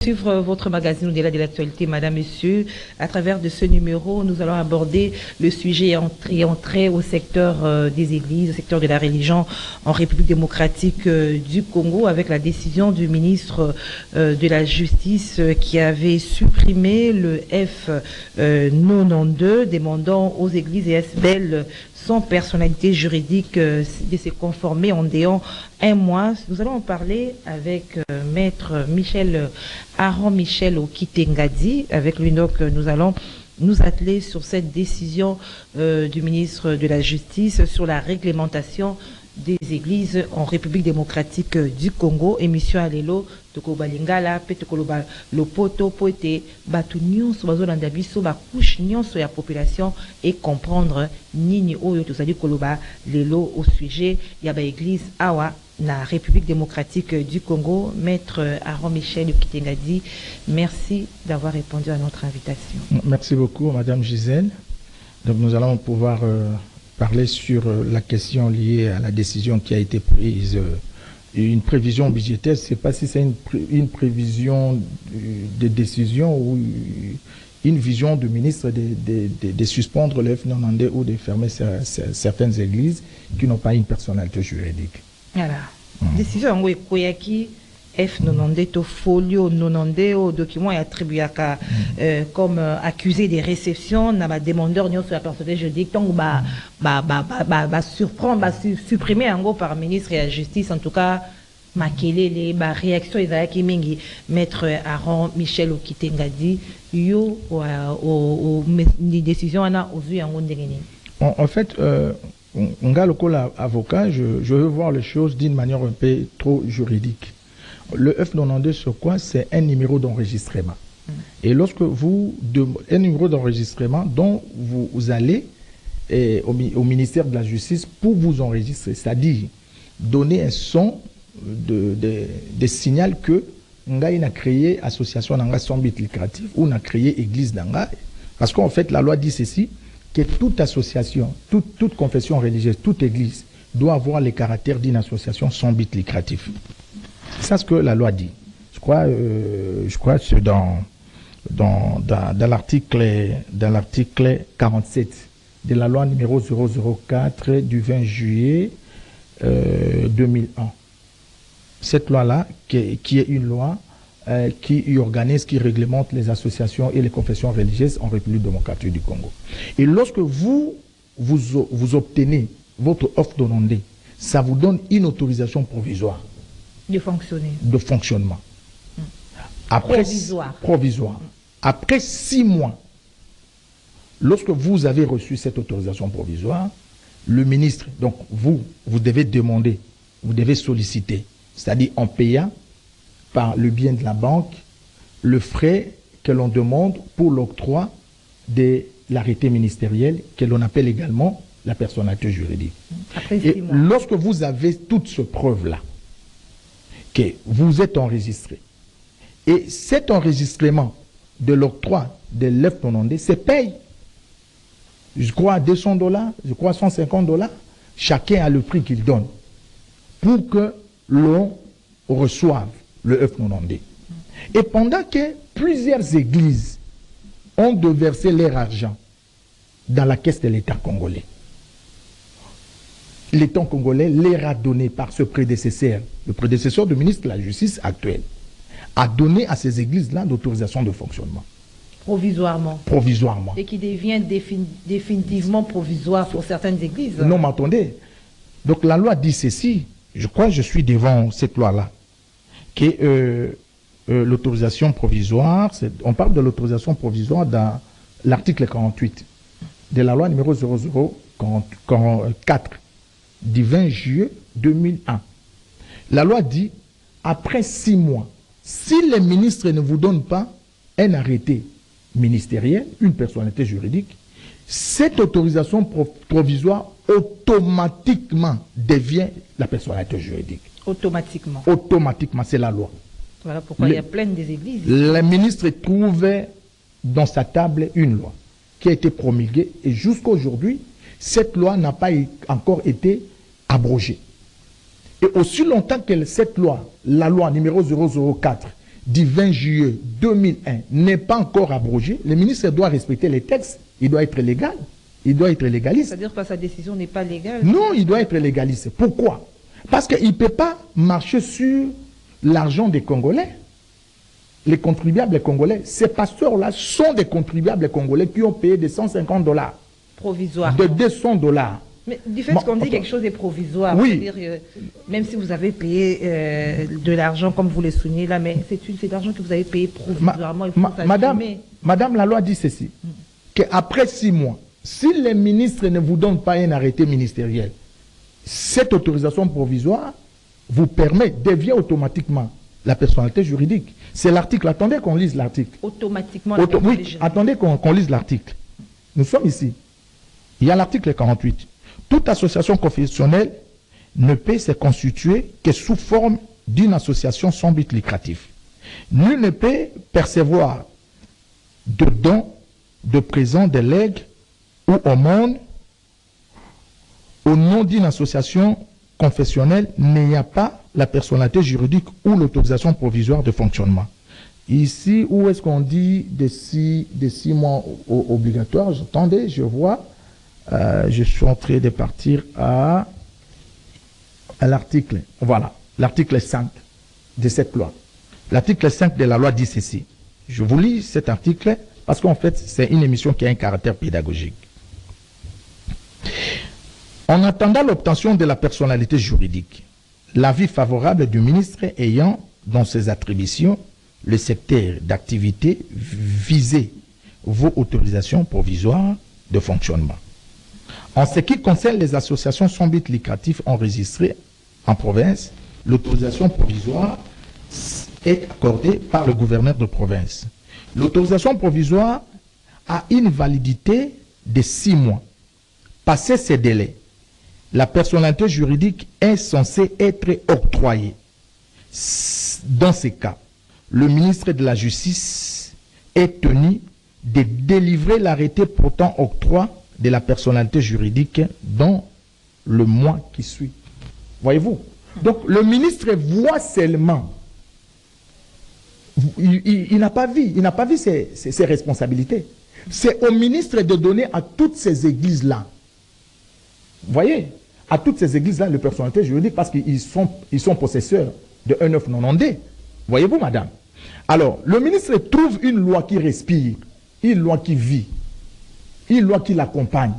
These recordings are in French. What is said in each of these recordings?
Suivre votre magazine au-delà de l'actualité, Madame, Monsieur. À travers de ce numéro, nous allons aborder le sujet entré au secteur des églises, au secteur de la religion en République démocratique du Congo, avec la décision du ministre de la Justice qui avait supprimé le F92, demandant aux églises et SBL sans personnalité juridique de se conformer en déant un mois. Nous allons en parler avec maître Aaron Michel Okitengadi. Avec lui, donc, nous allons nous atteler sur cette décision du ministre de la Justice sur la réglementation des églises en République démocratique du Congo. Émission à l'élo de Kobalingala, Petekoloba, Lopoto, Poete, Batunion, Sobazolanda Biso, Bakouche, Nyon, sur la population et comprendre Nini Oyo, tout ça dit Koloba, l'élo au sujet, Yaba Église, Awa, la République démocratique du Congo. Maître Aaron Michel Okitengadi, merci d'avoir répondu à notre invitation. Merci beaucoup, Madame Gisèle. Donc, nous allons pouvoir parler sur la question liée à la décision qui a été prise. Une prévision budgétaire, je ne sais pas si c'est une prévision de décision ou une vision du ministre de suspendre le F92 ou de fermer certaines églises qui n'ont pas une personnalité juridique. Voilà. Décision en Koyaki F92 to folio 92 au document est attribué comme accusé de réception n'a pas demandeur sur la personnalité juridique donc surprendre supprimer en gros par ministre et la justice en tout cas maquiller les réactions Isaac Mingi. Maître Aaron Michel Okitengadi yo aux décisions en fait on a le col avocat, je veux voir les choses d'une manière un peu trop juridique. Le F92, c'est quoi? C'est un numéro d'enregistrement. Et lorsque un numéro d'enregistrement dont vous allez au ministère de la Justice pour vous enregistrer, c'est-à-dire donner un son de signal que nga a créé association nanga sans but lucratif ou n'a créé église nanga. Parce qu'en fait, la loi dit ceci, que toute association, toute confession religieuse, toute église doit avoir le caractère d'une association sans but lucratif. C'est ça ce que la loi dit. Je crois que c'est dans l'article 47 de la loi numéro 004 du 20 juillet 2001. Cette loi-là, qui est une loi qui organise, qui réglemente les associations et les confessions religieuses en République démocratique du Congo. Et lorsque vous obtenez votre offre demandée, ça vous donne une autorisation provisoire. De fonctionner. De fonctionnement. Après, provisoire. Après 6 mois, lorsque vous avez reçu cette autorisation provisoire, le ministre, donc vous devez demander, vous devez solliciter, c'est-à-dire en payant par le bien de la banque, le frais que l'on demande pour l'octroi de l'arrêté ministériel que l'on appelle également la personnalité juridique. Après 6 mois. Lorsque vous avez toute cette preuve-là, que vous êtes enregistré, et cet enregistrement de l'octroi de l'F92 se paye, je crois $200, je crois $150, chacun a le prix qu'il donne pour que l'on reçoive le F92. Et pendant que plusieurs églises ont déversé leur argent dans la caisse de l'État congolais, l'État congolais leur a donné par ce prédécesseur, le prédécesseur du ministre de la Justice actuel, a donné à ces églises-là l'autorisation de fonctionnement. Provisoirement. Provisoirement. Et qui devient définitivement provisoire pour certaines églises. Non, mais attendez. Donc la loi dit ceci, je crois que je suis devant cette loi-là, que l'autorisation provisoire, on parle de l'autorisation provisoire dans l'article 48 de la loi numéro 0044 du 20 juillet 2001. La loi dit, après 6 mois, si les ministres ne vous donnent pas un arrêté ministériel, une personnalité juridique, cette autorisation provisoire automatiquement devient la personnalité juridique. Automatiquement. Automatiquement, c'est la loi. Voilà pourquoi il y a plein des églises. Le ministre trouvait dans sa table une loi qui a été promulguée et jusqu'à aujourd'hui, cette loi n'a pas encore été abrogée. Et aussi longtemps que cette loi, la loi numéro 004 du 20 juillet 2001 n'est pas encore abrogé, le ministre doit respecter les textes. Il doit être légal. Il doit être légaliste. C'est-à-dire que sa décision n'est pas légale? Non, il doit être légaliste. Pourquoi? Parce qu'il ne peut pas marcher sur l'argent des Congolais. Les contribuables congolais, ces pasteurs-là sont des contribuables congolais qui ont payé des $150. Provisoire. De $200. Mais du fait qu'on dit quelque chose est provisoire, oui. c'est-à-dire même si vous avez payé de l'argent, comme vous le soulignez là, mais c'est de l'argent que vous avez payé provisoirement. Madame, la loi dit ceci, qu'après 6 mois, si les ministres ne vous donnent pas un arrêté ministériel, cette autorisation provisoire vous permet, devient automatiquement la personnalité juridique. C'est l'article, attendez qu'on lise l'article. Automatiquement oui, attendez qu'on lise l'article. Nous sommes ici. Il y a l'article 48. Toute association confessionnelle ne peut se constituer que sous forme d'une association sans but lucratif. Nul ne peut percevoir de dons, de présents, de legs ou aumônes au nom d'une association confessionnelle n'ayant pas la personnalité juridique ou l'autorisation provisoire de fonctionnement. Ici, où est-ce qu'on dit des 6 mois obligatoires? Attendez, je vois. Je suis en train de partir à l'article. Voilà, l'article 5 de cette loi. L'article 5 de la loi dit ceci. Je vous lis cet article parce qu'en fait, c'est une émission qui a un caractère pédagogique. En attendant l'obtention de la personnalité juridique, l'avis favorable du ministre ayant dans ses attributions le secteur d'activité visé vos autorisations provisoires de fonctionnement. En ce qui concerne les associations sans but lucratif enregistrées en province, l'autorisation provisoire est accordée par le gouverneur de province. L'autorisation provisoire a une validité de 6 mois. Passé ces délais, la personnalité juridique est censée être octroyée. Dans ces cas, le ministre de la Justice est tenu de délivrer l'arrêté portant octroi de la personnalité juridique dans le mois qui suit. Voyez-vous? Donc, le ministre voit seulement. Il n'a pas vu, ses responsabilités. C'est au ministre de donner à toutes ces églises-là. Vous voyez? À toutes ces églises-là, les personnalités juridiques, parce qu'ils sont possesseurs de 1992. Voyez-vous, madame? Alors, le ministre trouve une loi qui respire, une loi qui vit, une loi qui l'accompagne.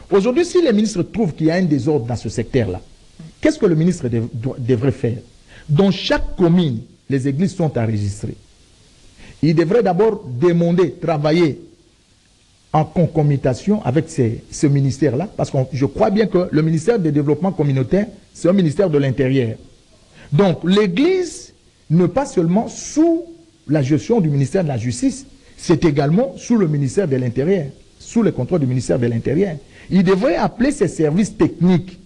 Aujourd'hui, si le ministre trouve qu'il y a un désordre dans ce secteur-là, qu'est-ce que le ministre devrait faire? Dans chaque commune, les églises sont enregistrées. Il devrait d'abord demander, travailler en concomitation avec ce ministère-là, parce que je crois bien que le ministère du développement communautaire, c'est un ministère de l'Intérieur. Donc, l'église n'est pas seulement sous la gestion du ministère de la Justice, c'est également sous le ministère de l'Intérieur, sous le contrôle du ministère de l'Intérieur. Il devrait appeler ses services techniques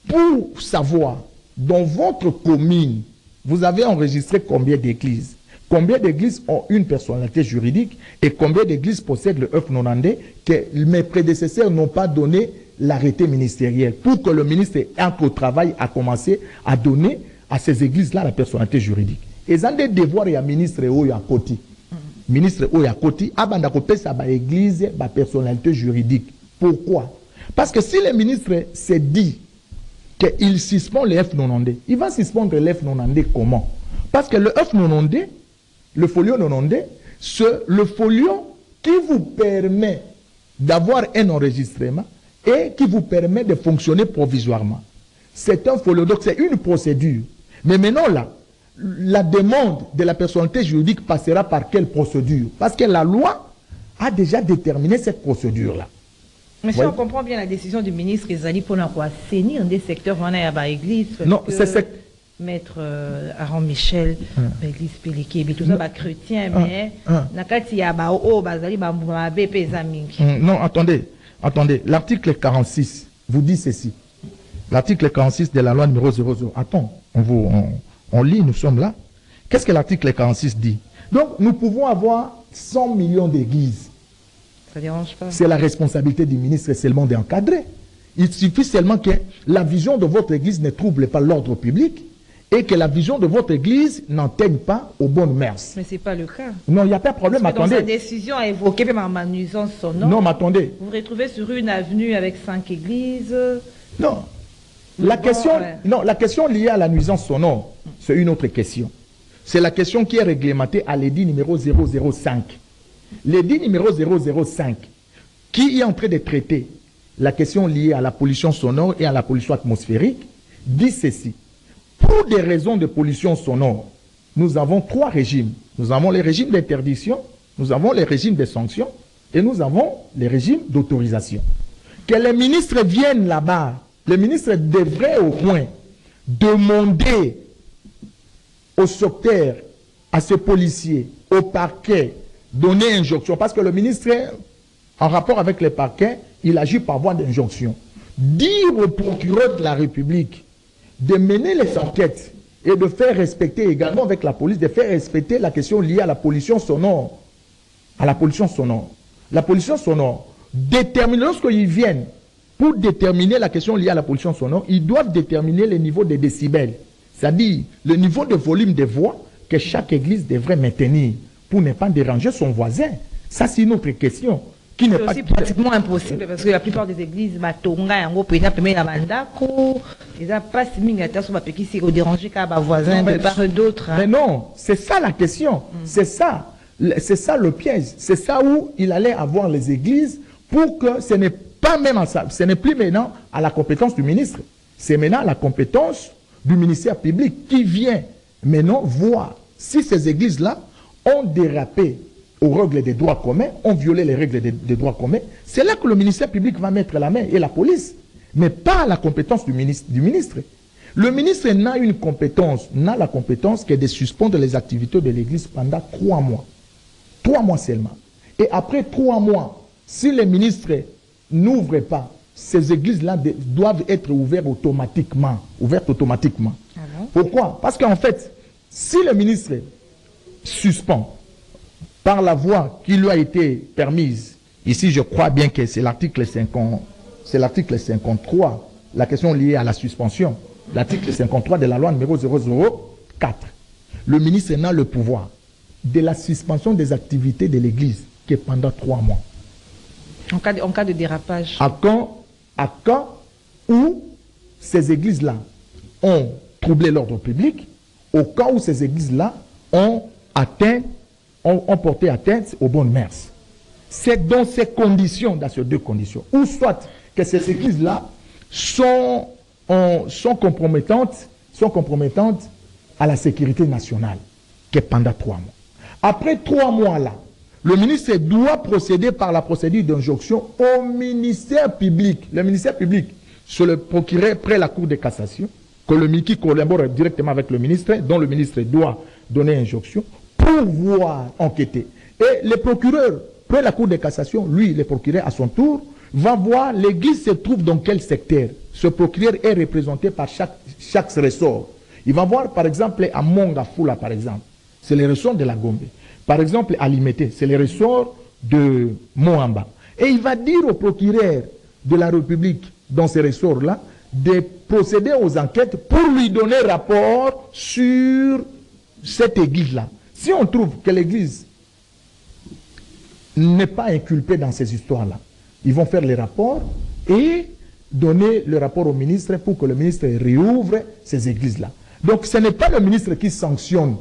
pour savoir, dans votre commune, vous avez enregistré combien d'églises? Combien d'églises ont une personnalité juridique et combien d'églises possèdent le F90 que mes prédécesseurs n'ont pas donné l'arrêté ministériel pour que le ministre entre au travail a commencé à donner à ces églises-là la personnalité juridique. Et ils ont des devoirs et à ministre Oya Koti. Ministre Oya Koti, abanda kopesa ba église, ba personnalité juridique. Pourquoi? Parce que si le ministre s'est dit qu'il suspend le F90, il va suspendre le F90 comment? Parce que le F90, le folio 90, c'est le folio qui vous permet d'avoir un enregistrement et qui vous permet de fonctionner provisoirement. C'est un folio, donc c'est une procédure. Mais maintenant là, la demande de la personnalité juridique passera par quelle procédure? Parce que la loi a déjà déterminé cette procédure-là. Mais si on comprend bien la décision du ministre Ezali pour assainir des secteurs, on a à l'église. Non, c'est Maître Aaron Michel, l'église Péliké, tout ça, chrétien, mais nakati ya ba o bazali ba BP zamingi. Non, attendez. L'article 46 vous dit ceci. L'article 46 de la loi numéro 00. Attends, on lit, nous sommes là. Qu'est-ce que l'article 46 dit? Donc, nous pouvons avoir 100 millions d'églises. Ça ne dérange pas. C'est la responsabilité du ministre seulement d'encadrer. Il suffit seulement que la vision de votre église ne trouble pas l'ordre public et que la vision de votre église n'enteigne pas aux bonnes mœurs. Mais ce n'est pas le cas. Non, il n'y a pas de problème, parce que attendez. Dans sa décision à évoquer même ma nuisance sonore. Non, mais attendez. Vous vous retrouvez sur une avenue avec 5 églises. Non. La question liée à la nuisance sonore, c'est une autre question. C'est la question qui est réglementée à l'édit numéro 005. L'édit numéro 005, qui est en train de traiter la question liée à la pollution sonore et à la pollution atmosphérique, dit ceci. Pour des raisons de pollution sonore, nous avons 3 régimes. Nous avons les régimes d'interdiction, nous avons les régimes de sanctions et nous avons les régimes d'autorisation. Que les ministres viennent là-bas, les ministres devraient au moins demander aux secteurs, à ces policiers, au parquet, donner injonction. Parce que le ministre, en rapport avec les parquets, il agit par voie d'injonction. Dire au procureur de la République de mener les enquêtes et de faire respecter également avec la police, de faire respecter la question liée à la pollution sonore. À la pollution sonore. La pollution sonore, lorsqu'ils viennent pour déterminer la question liée à la pollution sonore, ils doivent déterminer le niveau des décibels, c'est-à-dire le niveau de volume de voix que chaque église devrait maintenir pour ne pas déranger son voisin. Ça, c'est une autre question. C'est aussi pratiquement impossible parce que la plupart des églises, Matonga, déranger voisin de part et d'autre. Mais non, c'est ça la question. C'est ça le piège. C'est ça où il allait avoir les églises pour que ce n'est pas même à ça. Ce n'est plus maintenant à la compétence du ministre. C'est maintenant à la compétence du ministère public qui vient maintenant voir si ces églises-là ont dérapé aux règles des droits communs, ont violé les règles des droits communs. C'est là que le ministère public va mettre la main et la police, mais pas à la compétence du ministre. Le ministre n'a la compétence que de suspendre les activités de l'église pendant 3 mois. 3 mois seulement. Et après 3 mois, si les ministres n'ouvrent pas, ces églises-là doivent être ouvertes automatiquement. Ah bon? Pourquoi? Parce qu'en fait, si le ministre suspend par la voie qui lui a été permise, ici je crois bien que c'est l'article 53, la question liée à la suspension, l'article 53 de la loi numéro 004. Le ministre n'a le pouvoir de la suspension des activités de l'église que pendant 3 mois. En cas de dérapage. À quand où ces églises-là ont troublé l'ordre public, au cas où ces églises-là ont porté atteinte aux bonnes mœurs. C'est dans ces conditions, dans ces 2 conditions, ou soit que ces églises-là sont compromettantes à la sécurité nationale, que pendant 3 mois. Après 3 mois-là, le ministre doit procéder par la procédure d'injonction au ministère public. Le ministère public, c'est le procureur près la Cour de cassation, qui collabore directement avec le ministre, dont le ministre doit donner injonction, pour voir enquêter. Et le procureur, près la Cour de cassation, lui, le procureur à son tour, va voir l'église se trouve dans quel secteur. Ce procureur est représenté par chaque ressort. Il va voir, par exemple, à Mongafula, par exemple. C'est le ressort de la Gombe. Par exemple, à Limete, c'est le ressort de Moamba. Et il va dire au procureur de la République, dans ces ressorts-là, de procéder aux enquêtes pour lui donner rapport sur cette église-là. Si on trouve que l'église n'est pas inculpée dans ces histoires-là, ils vont faire les rapports et donner le rapport au ministre pour que le ministre réouvre ces églises-là. Donc ce n'est pas le ministre qui sanctionne.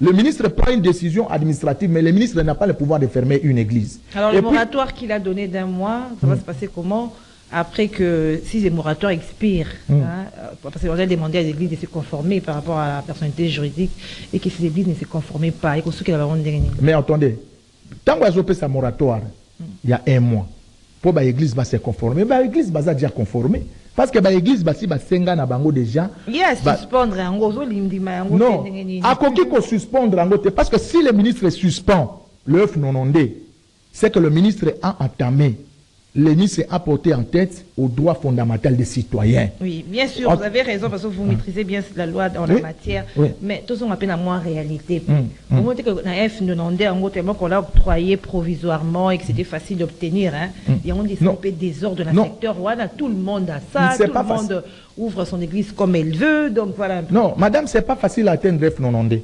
Le ministre prend une décision administrative, mais le ministre n'a pas le pouvoir de fermer une église. Alors le moratoire qu'il a donné d'1 mois, ça va se passer comment? Après que, si les moratoires expirent, parce qu'on a demandé à l'église de se conformer par rapport à la personnalité juridique, et que ces églises ne se conformaient pas, et que ceux qui l'avaient dernier. Mais attendez, tant qu'on a fait sa moratoire, il y a 1 mois, pour que l'église va se conformer, l'église va déjà conformer. Parce que l'église va se conformer déjà. Il y a à suspendre en gros, non, à quoi qu'on suspendre en gros, parce que si le ministre suspend le F90, c'est que le ministre a entamé l'ENI s'est apporté en tête aux droits fondamentaux des citoyens. Oui, bien sûr, vous avez raison, parce que vous maîtrisez bien la loi en la matière, mais tout ça, on appelle à moi en réalité. Au moment que la F demandait, en gros, tellement qu'on l'a octroyé provisoirement et que c'était facile d'obtenir, hein, et on dit un peu désordre dans le secteur, voilà, tout le monde a ça, tout le monde ouvre son église comme elle veut, donc voilà. Non, madame, c'est pas facile à atteindre F90.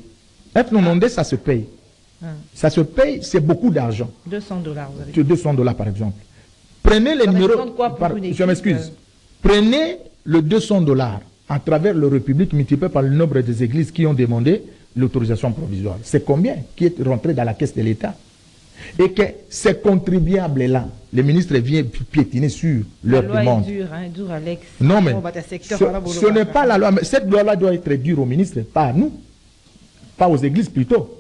F90, ça se paye. Ça se paye, c'est beaucoup d'argent. $200, vous avez dit. $200 par exemple. Prenez les numéros. Je m'excuse. Prenez le $200 à travers le République multiplié par le nombre des églises qui ont demandé l'autorisation provisoire. C'est combien qui est rentré dans la caisse de l'État? Et que ces contribuables-là, les ministres viennent piétiner sur leur demande. La loi est dure, hein, dure, Alex. Non, mais ce n'est pas la loi. Mais cette loi-là doit être dure aux ministres, pas à nous. Pas aux églises plutôt.